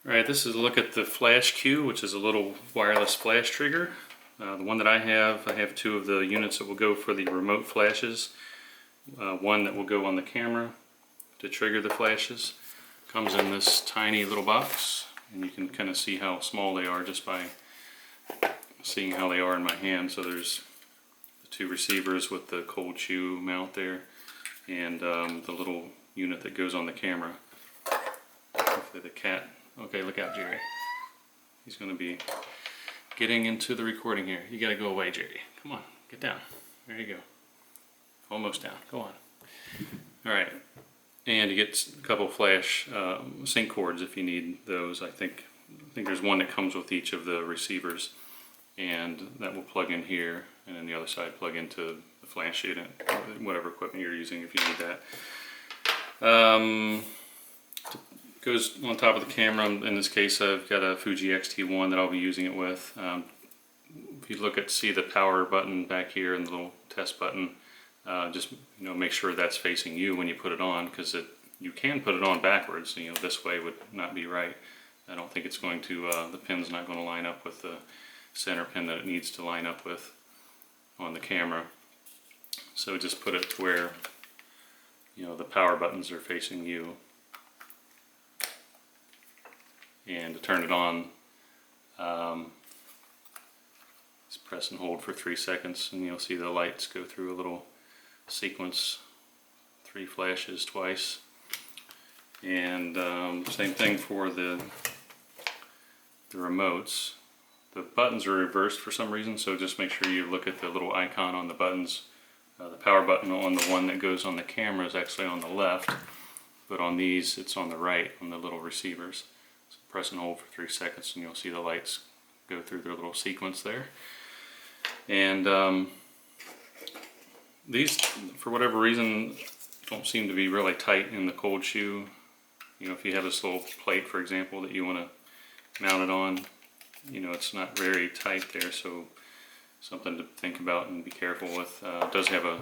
Alright, this is a look at the FlashQ, which is a little wireless flash trigger. The one that I have two of the units that will go for the remote flashes. One that will go on the camera to trigger the flashes. Comes in this tiny little box, and you can kind of see how small they are just by seeing how they are in my hand. So there's the two receivers with the cold chew mount there, and the little unit that goes on the camera. Hopefully the cat. Okay, look out, Jerry. He's going to be getting into the recording here. You got to go away, Jerry. Come on, get down. There you go. Almost down. Go on. All right, and you get a couple flash sync cords if you need those. I think there's one that comes with each of the receivers, and that will plug in here, and then the other side plug into the flash unit, whatever equipment you're using if you need that. Goes on top of the camera. In this case, I've got a Fuji X-T1 that I'll be using it with. If you look at see the power button back here and the little test button, just make sure that's facing you when you put it on, because you can put it on backwards. This way would not be right. I don't think it's going to. The pin's not going to line up with the center pin that it needs to line up with on the camera. So just put it to where the power buttons are facing you. And to turn it on, just press and hold for 3 seconds, and you'll see the lights go through a little sequence, 3 flashes twice. And same thing for the remotes. The buttons are reversed for some reason, so just make sure you look at the little icon on the buttons. The power button on the one that goes on the camera is actually on the left, but on these it's on the right on the little receivers. So press and hold for 3 seconds, and you'll see the lights go through their little sequence there. And these, for whatever reason, don't seem to be really tight in the cold shoe. If you have this little plate, for example, that you want to mount it on, it's not very tight there. So something to think about and be careful with. It does have a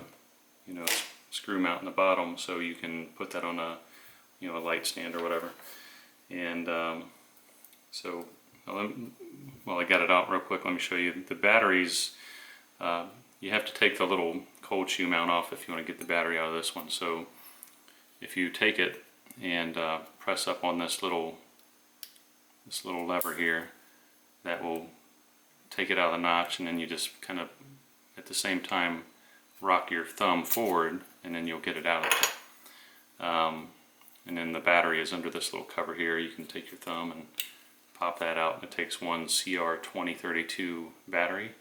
screw mount in the bottom, so you can put that on a a light stand or whatever. And so while I got it out real quick, let me show you the batteries. You have to take the little cold shoe mount off if you want to get the battery out of this one. So if you take it and press up on this little lever here, that will take it out of the notch, and then you just kind of at the same time rock your thumb forward, and then you'll get it out of it. And then the battery is under this little cover here. You can take your thumb and pop that out. It takes one CR2032 battery.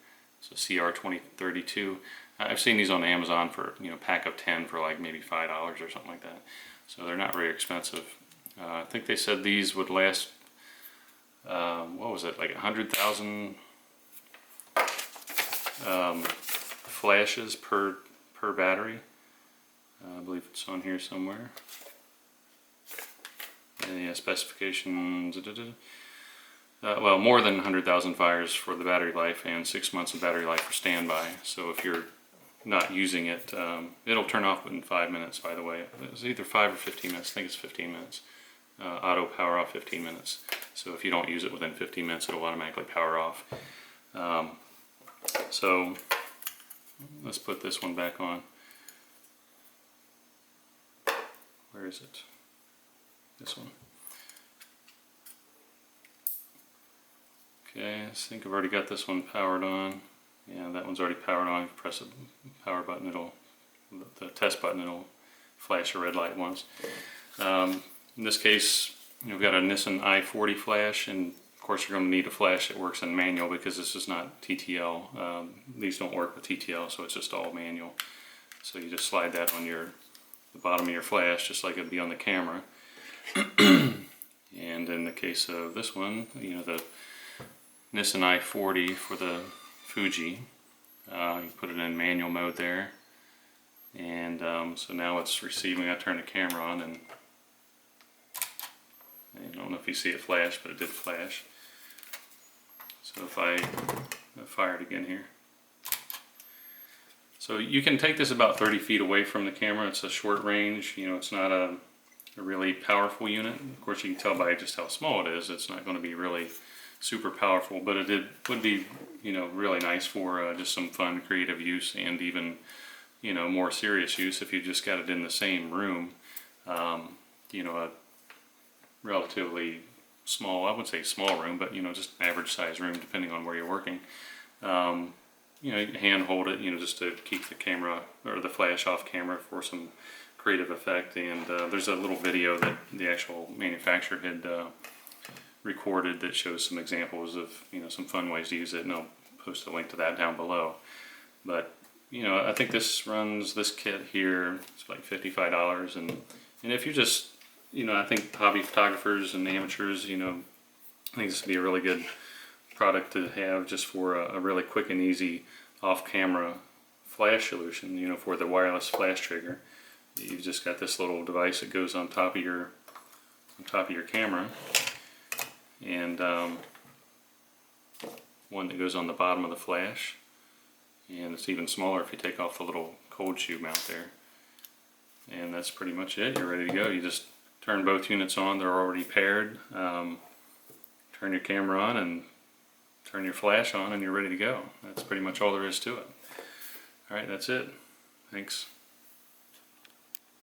So CR2032. I've seen these on Amazon for pack of 10 for like maybe $5 or something like that. So they're not very expensive. I think they said these would last. What was it, like 100,000 flashes per battery? I believe it's on here somewhere. And yeah, specifications. Well, more than 100,000 fires for the battery life, and 6 months of battery life for standby. So if you're not using it, it'll turn off in 5 minutes. By the way, it's either 5 or 15 minutes. I think it's 15 minutes. Auto power off 15 minutes. So if you don't use it within 15 minutes, it'll automatically power off. So let's put this one back on. Where is it? This one. Okay, I think I've already got this one powered on. Yeah, that one's already powered on. If you press the power button, the test button, it'll flash a red light once. In this case, you've got a Nissan i40 flash, and of course you're going to need a flash that works in manual, because this is not TTL. These don't work with TTL, so it's just all manual. So you just slide that on the bottom of your flash, just like it'd be on the camera. And in the case of this one, the Nissan i40 for the Fuji, you put it in manual mode there, and so now it's receiving. I turn the camera on, and I don't know if you see it flash, but it did flash. So if I fire it again here. So you can take this about 30 feet away from the camera. It's a short range. It's not a a really powerful unit. Of course, you can tell by just how small it is, it's not going to be really super powerful, but would be, you know, really nice for just some fun, creative use, and even, you know, more serious use if you just got it in the same room. You know, a relatively small, I wouldn't say small room, but, you know, just average size room depending on where you're working. You know, you can hand hold it, you know, just to keep the camera or the flash off camera for some creative effect. And there's a little video that the actual manufacturer had recorded that shows some examples of, you know, some fun ways to use it, and I'll post a link to that down below. But, you know, I think this kit here, it's like $55, and if you just, you know, I think hobby photographers and amateurs, you know, I think this would be a really good product to have just for a really quick and easy off-camera flash solution, you know, for the wireless flash trigger. You've just got this little device that goes on top of your camera, and one that goes on the bottom of the flash, and it's even smaller if you take off the little cold shoe mount there. And that's pretty much it. You're ready to go. You just turn both units on. They're already paired. Turn your camera on and turn your flash on, and you're ready to go. That's pretty much all there is to it. Alright, that's it. Thanks.